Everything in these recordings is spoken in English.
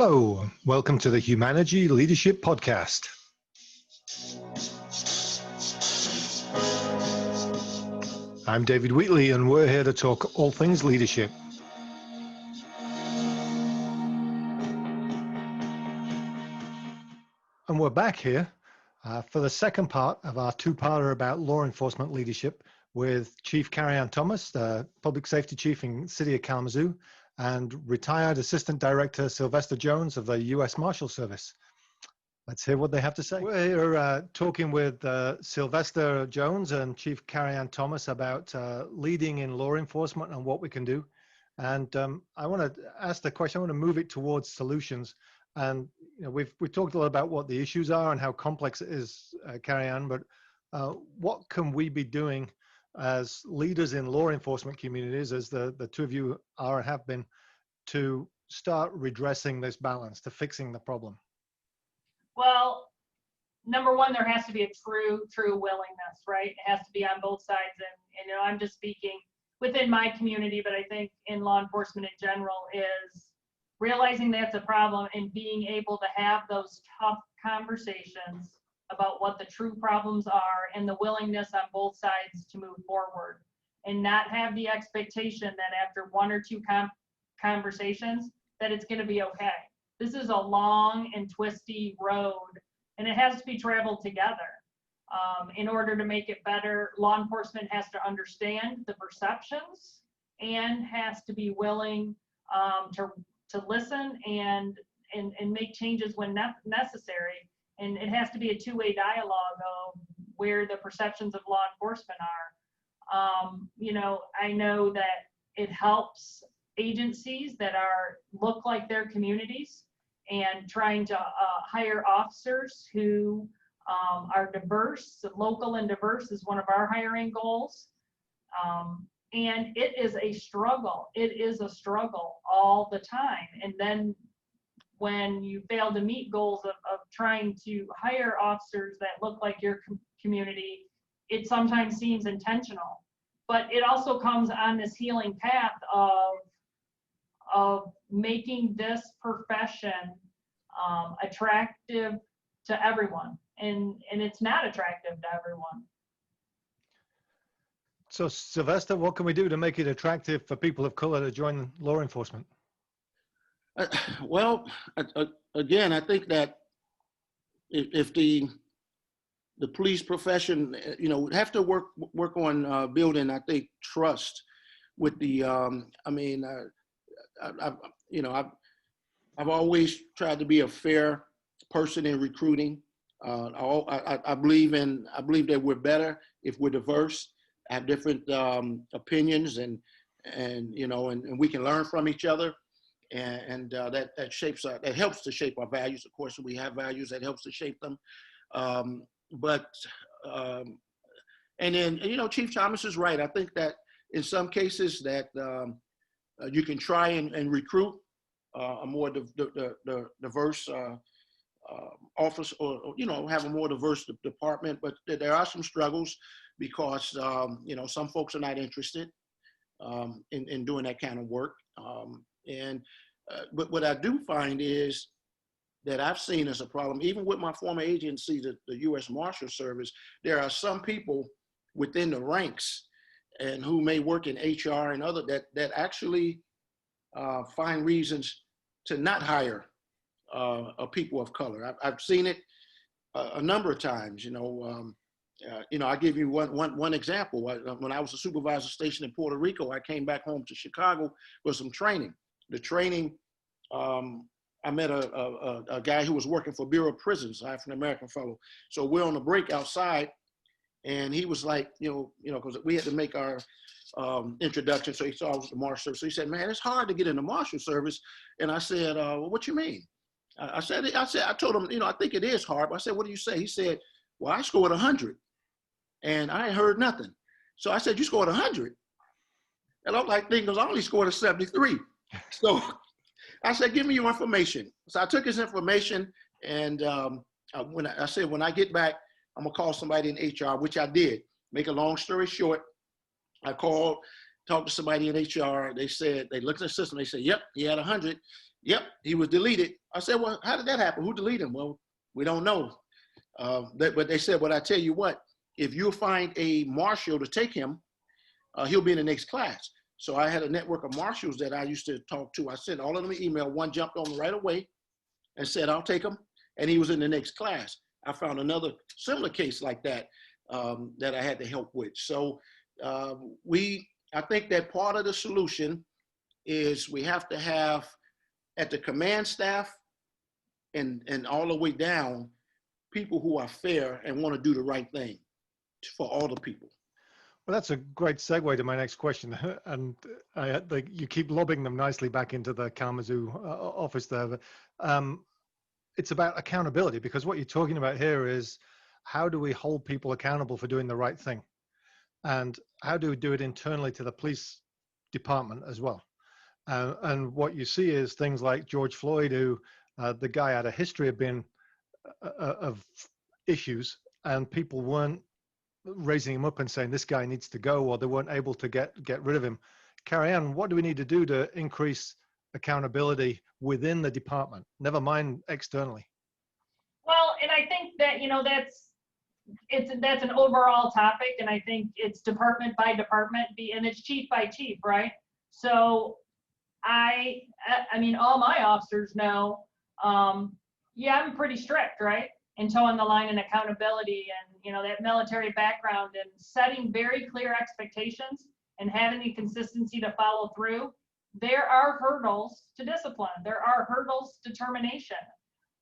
Hello, welcome to the Humanergy Leadership Podcast. I'm David Wheatley, and we're here to talk all things leadership. And we're back here for the second part of our two-parter about law enforcement leadership with Chief Karianne Thomas, the Public Safety Chief in the City of Kalamazoo, and retired Assistant Director Sylvester Jones of the US Marshall Service. Let's hear what they have to say. We're here talking with Sylvester Jones and Chief Karianne Thomas about leading in law enforcement and what we can do. And I want to ask the question, I want to move it towards solutions. And we've talked a lot about what the issues are and how complex it is, Karianne, but what can we be doing as leaders in law enforcement communities, as the two of you are and have been, to start redressing this balance, to fixing the problem? Well, number one, there has to be a true willingness, right? It has to be on both sides. And I'm just speaking within my community, but I think in law enforcement in general, is realizing that's a problem and being able to have those tough conversations about what the true problems are and the willingness on both sides to move forward, and not have the expectation that after one or two conversations that it's going to be okay. This is a long and twisty road, and it has to be traveled together. In order to make it better, law enforcement has to understand the perceptions and has to be willing to listen and make changes when necessary. And it has to be a two-way dialogue of where the perceptions of law enforcement are. I know that it helps agencies that look like their communities, and trying to hire officers who are diverse. Local and diverse is one of our hiring goals. And it is a struggle. It is a struggle all the time. And then when you fail to meet goals of trying to hire officers that look like your community, it sometimes seems intentional. But it also comes on this healing path of making this profession attractive to everyone. And it's not attractive to everyone. So Sylvester, what can we do to make it attractive for people of color to join law enforcement? Well, again, I think that if the police profession, would have to work on building, I think, trust with the. I've always tried to be a fair person in recruiting. I believe that we're better if we're diverse, have different opinions, and we can learn from each other. And that helps to shape our values. Of course, we have values that helps to shape them. And then Chief Thomas is right. I think that in some cases that you can try and recruit a more diverse office, or have a more diverse department. But there are some struggles because some folks are not interested in doing that kind of work. But what I do find is that I've seen as a problem, even with my former agency, the US Marshall Service, there are some people within the ranks and who may work in HR and other that actually find reasons to not hire people of color. I've seen it a number of times. I'll give you one example. When I was a supervisor stationed in Puerto Rico, I came back home to Chicago for some training. The training, I met a guy who was working for Bureau of Prisons, an African-American fellow. So we're on a break outside, and he was like, because we had to make our introduction. So he saw I was the Marshal Service. So he said, "Man, it's hard to get in the Marshal Service." And I said, "Well, what you mean?" I told him, I think it is hard. But I said, "What do you say?" He said, "Well, I scored 100, and I ain't heard nothing." So I said, "You scored 100?" And I'm like, thinking, I only scored a 73. So I said, "Give me your information." So I took his information, and when I get back, I'm gonna call somebody in HR, which I did. Make a long story short, I called, talked to somebody in HR. They said, they looked at the system. They said, "Yep, he had 100. Yep, he was deleted. I said, well, how did that happen? Who deleted him? Well, we don't know. But they said, well, I tell you what, if you find a marshal to take him, he'll be in the next class. So I had a network of marshals that I used to talk to. I sent all of them an email. One jumped on right away and said, I'll take him. And he was in the next class. I found another similar case like that that I had to help with. So I think that part of the solution is we have to have at the command staff and all the way down, people who are fair and want to do the right thing for all the people. Well, that's a great segue to my next question. And you keep lobbing them nicely back into the Kalamazoo office there. It's about accountability, because what you're talking about here is how do we hold people accountable for doing the right thing? And how do we do it internally to the police department as well? And what you see is things like George Floyd, who the guy had a history of being of issues, and people weren't raising him up and saying this guy needs to go, or they weren't able to get rid of him. Karianne, what do we need to do to increase accountability within the department, never mind externally? Well, and I think that, that's an overall topic, and I think it's department by department, and it's chief by chief, right? So I mean, all my officers know, I'm pretty strict, right? And toeing the line and accountability and, that military background and setting very clear expectations and having the consistency to follow through. There are hurdles to discipline. There are hurdles to termination.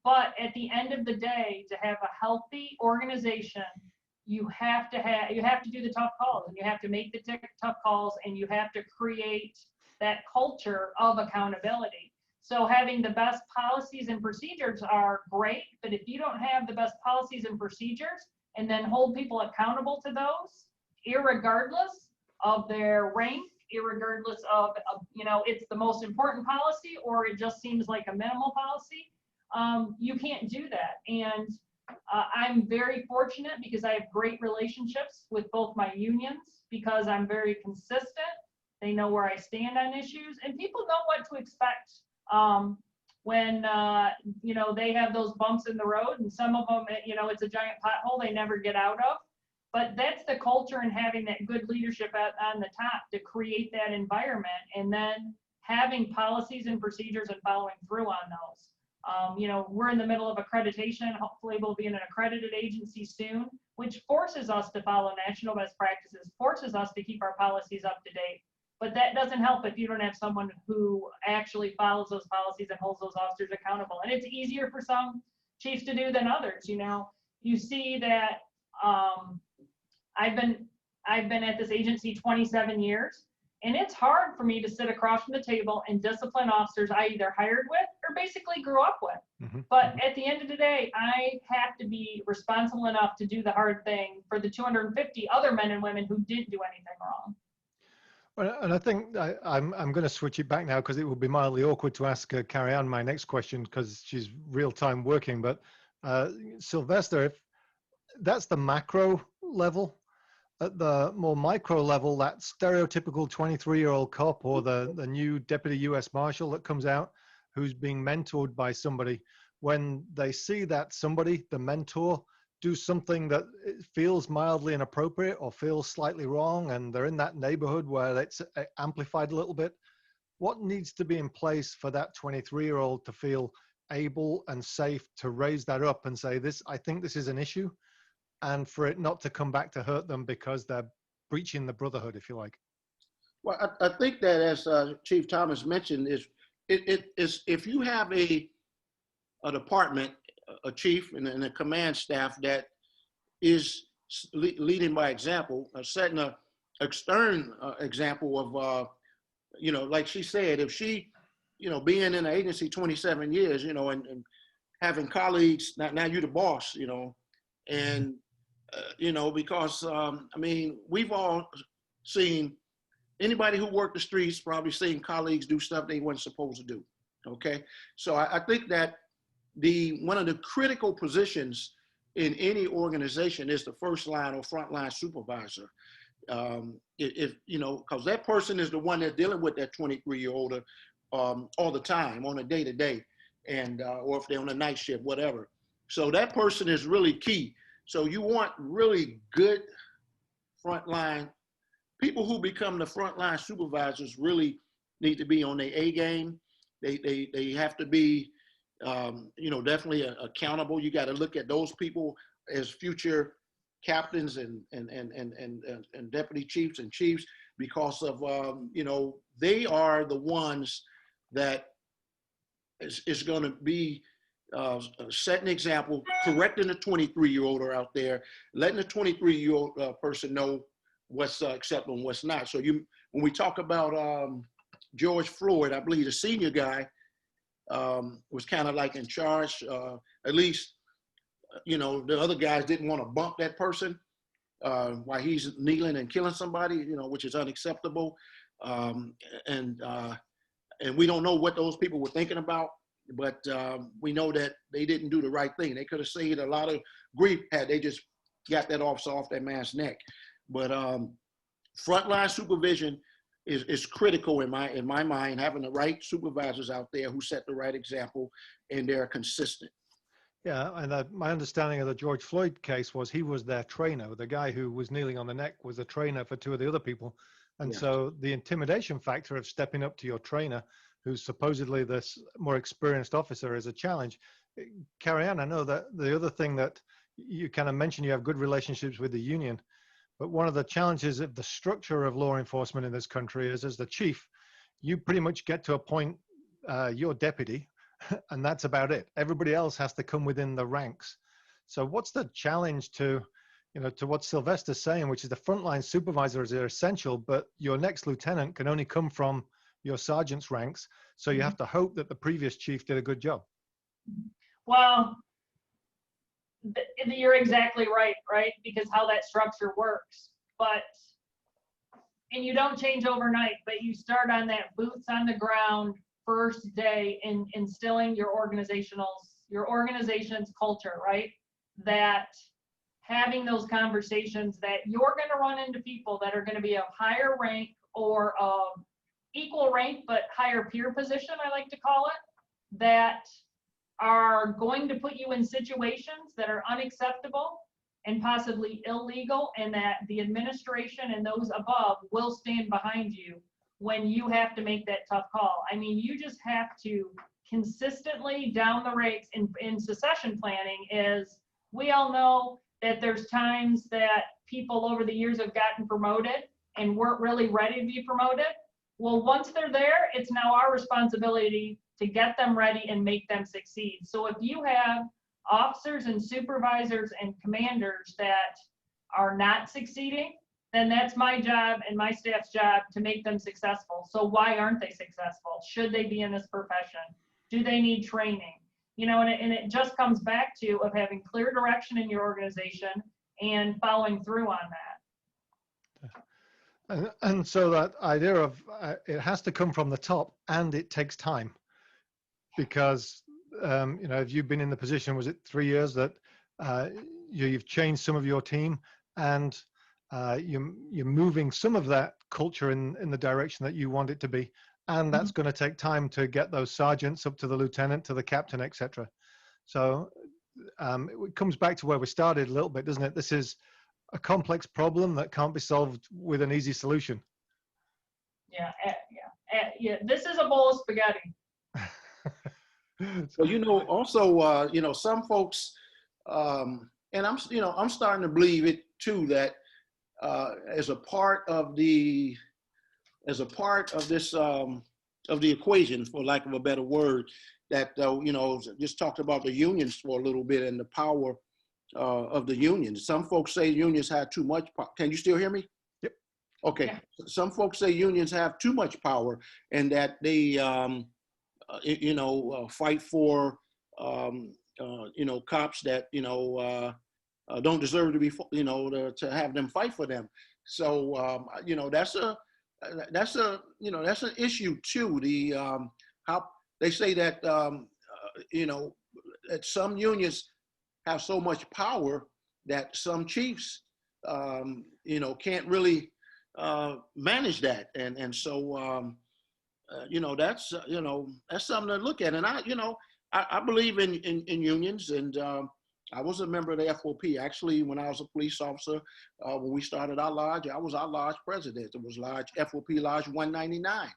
But at the end of the day, to have a healthy organization, you have to do the tough calls, and you have to make the tough calls, and you have to create that culture of accountability. So having the best policies and procedures are great, but if you don't have the best policies and procedures and then hold people accountable to those, irregardless of their rank, irregardless of it's the most important policy or it just seems like a minimal policy, you can't do that. And I'm very fortunate because I have great relationships with both my unions, because I'm very consistent. They know where I stand on issues, and people know what to expect when they have those bumps in the road, and some of them, it's a giant pothole they never get out of. But that's the culture, and having that good leadership on the top to create that environment, and then having policies and procedures and following through on those. We're in the middle of accreditation. Hopefully we'll be in an accredited agency soon, which forces us to follow national best practices, forces us to keep our policies up to date. But that doesn't help if you don't have someone who actually follows those policies and holds those officers accountable. And it's easier for some chiefs to do than others. You see that I've been at this agency 27 years, and it's hard for me to sit across from the table and discipline officers I either hired with or basically grew up with. Mm-hmm. But at the end of the day, I have to be responsible enough to do the hard thing for the 250 other men and women who didn't do anything wrong. Well, and I think I'm going to switch it back now, because it would be mildly awkward to ask Karianne my next question, because she's real time working. But Sylvester, if that's the macro level, at the more micro level, that stereotypical 23-year-old cop or the new deputy US Marshal that comes out who's being mentored by somebody, when they see that somebody, the mentor, do something that feels mildly inappropriate or feels slightly wrong, and they're in that neighborhood where it's amplified a little bit, what needs to be in place for that 23-year-old to feel able and safe to raise that up and say, I think this is an issue, and for it not to come back to hurt them because they're breaching the brotherhood, if you like? Well, I think that, as Chief Thomas mentioned, is if you have a department, a chief and a command staff that is leading by example, setting an external example of, like she said, if she, being in an agency 27 years, and having colleagues, now you're the boss, and, because, we've all seen, anybody who worked the streets probably seen colleagues do stuff they weren't supposed to do, okay? So I think that one of the critical positions in any organization is the first line or frontline supervisor. Because that person is the one that's dealing with that 23-year-old all the time on a day-to-day, and or if they're on a night shift, whatever. So that person is really key. So you want really good frontline people who become the frontline supervisors. Really need to be on their A game. They have to be definitely accountable. You got to look at those people as future captains and deputy chiefs and chiefs, because of they are the ones that is going to be setting an example, correcting the 23-year-old out there, letting the 23-year-old person know what's acceptable and what's not. So when we talk about George Floyd, I believe the senior guy was kind of like in charge. At least, the other guys didn't want to bump that person while he's kneeling and killing somebody, which is unacceptable. And we don't know what those people were thinking about, but we know that they didn't do the right thing. They could have saved a lot of grief had they just got that officer off that man's neck. But frontline supervision is critical in my mind, having the right supervisors out there who set the right example and they're consistent. Yeah, and my understanding of the George Floyd case was he was their trainer. The guy who was kneeling on the neck was a trainer for two of the other people. And so the intimidation factor of stepping up to your trainer, who's supposedly this more experienced officer, is a challenge. Karianne, I know that the other thing that you kind of mentioned, you have good relationships with the union, but one of the challenges of the structure of law enforcement in this country is, as the chief, you pretty much get to appoint your deputy, and that's about it. Everybody else has to come within the ranks. So what's the challenge to what Sylvester's saying, which is the frontline supervisors are essential, but your next lieutenant can only come from your sergeant's ranks. So you have to hope that the previous chief did a good job. Well, you're exactly right? Because how that structure works. And you don't change overnight, but you start on that boots on the ground first day in instilling your organization's culture, right? That having those conversations that you're going to run into people that are going to be of higher rank or of equal rank, but higher peer position, I like to call it, that are going to put you in situations that are unacceptable and possibly illegal, and that the administration and those above will stand behind you when you have to make that tough call. I mean, you just have to consistently down the ranks in succession planning. Is we all know that there's times that people over the years have gotten promoted and weren't really ready to be promoted. Well, once they're there, it's now our responsibility to get them ready and make them succeed. So if you have officers and supervisors and commanders that are not succeeding, then that's my job and my staff's job to make them successful. So why aren't they successful? Should they be in this profession? Do they need training? And it just comes back to of having clear direction in your organization and following through on that. And so that idea of it has to come from the top, and it takes time, because if you've been in the position, was it 3 years that you've changed some of your team, and you're moving some of that culture in the direction that you want it to be, and that's going to take time to get those sergeants up to the lieutenant, to the captain, etc. So it comes back to where we started a little bit, doesn't it? This is a complex problem that can't be solved with an easy solution. Yeah. This is a bowl of spaghetti. So also some folks, and I'm starting to believe it too, that as a part of this of the equation, for lack of a better word, that just talked about the unions for a little bit and the power of the unions. Some folks say unions have too much power. Can you still hear me? Yep. Okay. Yeah. Some folks say unions have too much power, and that they fight for cops that don't deserve to be to have them fight for them. So that's an issue too. The how they say that that some unions have so much power that some chiefs can't really manage that, and so that's that's something to look at. And I believe in unions, and I was a member of the FOP. Actually, when I was a police officer, when we started our lodge, I was our lodge president. It was FOP Lodge 199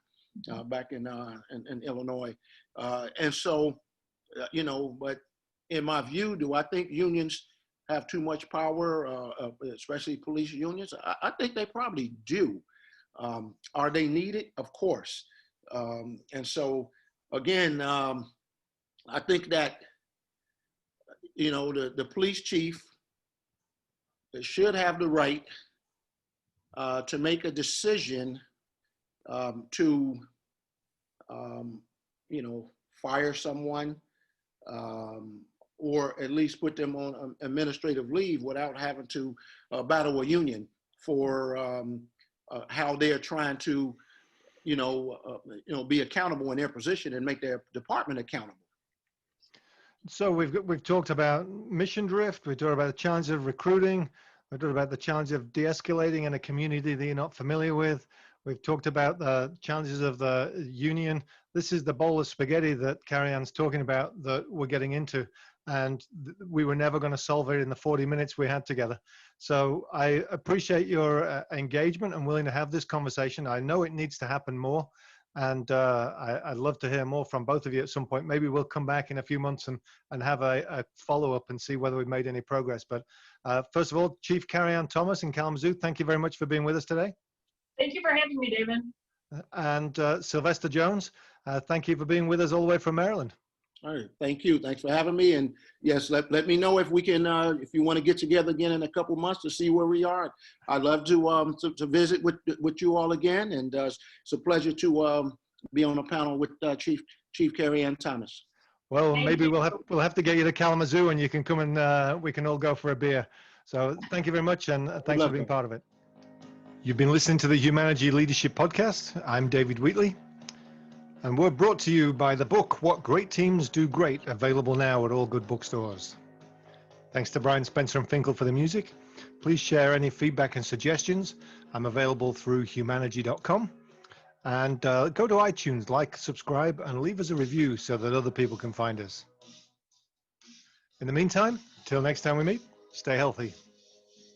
back in Illinois. And so, but in my view, do I think unions have too much power, especially police unions? I think they probably do. Are they needed? Of course. And so, again, I think that, the police chief should have the right to make a decision to, fire someone or at least put them on administrative leave without having to battle a union for how they're trying to, be accountable in their position and make their department accountable. So we've talked about mission drift. We talked about the challenge of recruiting. We talked about the challenge of de-escalating in a community that you're not familiar with. We've talked about the challenges of the union. This is the bowl of spaghetti that Karianne's talking about that we're getting into, and we were never going to solve it in the 40 minutes we had together. So I appreciate your engagement and willing to have this conversation. I know it needs to happen more. And I'd love to hear more from both of you at some point. Maybe we'll come back in a few months and have a follow-up and see whether we've made any progress. But first of all, Chief Karianne Thomas in Kalamazoo, thank you very much for being with us today. Thank you for having me, David. And Sylvester Jones, thank you for being with us all the way from Maryland. All right, thank you. Thanks for having me. And yes, let me know if we can, if you want to get together again in a couple months to see where we are. I'd love to visit with you all again. And it's a pleasure to be on a panel with Chief Karianne Thomas. Well, maybe we'll have to get you to Kalamazoo and you can come and we can all go for a beer. So thank you very much, and thanks for being part of it. You've been listening to the Humanergy Leadership Podcast. I'm David Wheatley. And we're brought to you by the book, What Great Teams Do Great, available now at all good bookstores. Thanks to Brian Spencer and Finkel for the music. Please share any feedback and suggestions. I'm available through humanergy.com. And go to iTunes, like, subscribe, and leave us a review so that other people can find us. In the meantime, till next time we meet, stay healthy.